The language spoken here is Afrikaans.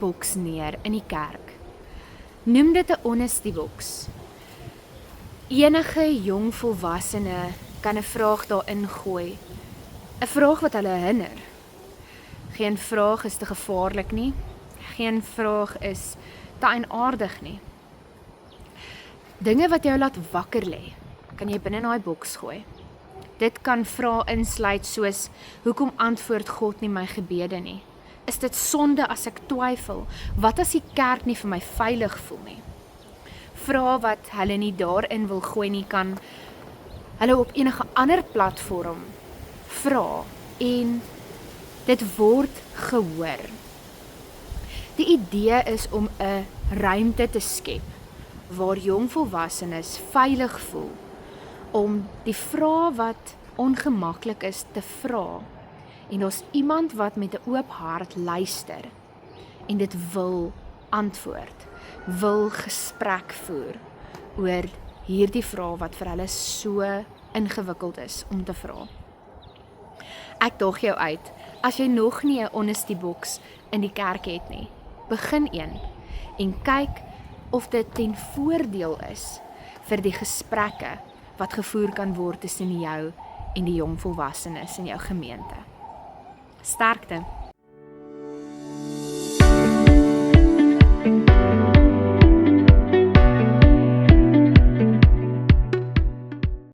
boks neer in die kerk. Noem dit 'n honesty box. Enige jong volwassene kan 'n vraag daarin gooi. 'n Vraag wat hulle hinder. Geen vraag is te gevaarlik nie. Geen vraag is te eienaardig nie. Dinge wat jou laat wakker lê, kan jy binne in daai boks gooi. Dit kan vrae insluit soos, hoekom antwoord God nie my gebede nie? Is dit sonde as ek twyfel? Wat as die kerk nie vir my veilig voel nie? Vrae wat hulle nie daarin wil gooi nie, kan hulle op enige ander platform vra en dit word gehoor. Die idee is om 'n ruimte te skep waar jong volwassenes veilig voel om die vrae wat ongemaklik is te vra. En daar's iemand wat met 'n oop hart luister en dit wil antwoord, wil gesprek voer oor hierdie vrae wat vir hulle so ingewikkeld is om te vra. Ek daag jou uit, as jy nog nie 'n honesty box in die kerk het nie, begin een en kyk of dit ten voordeel is vir die gesprekke wat gevoer kan word tussen jou en die jong volwassenes in jou gemeente. Sterkte!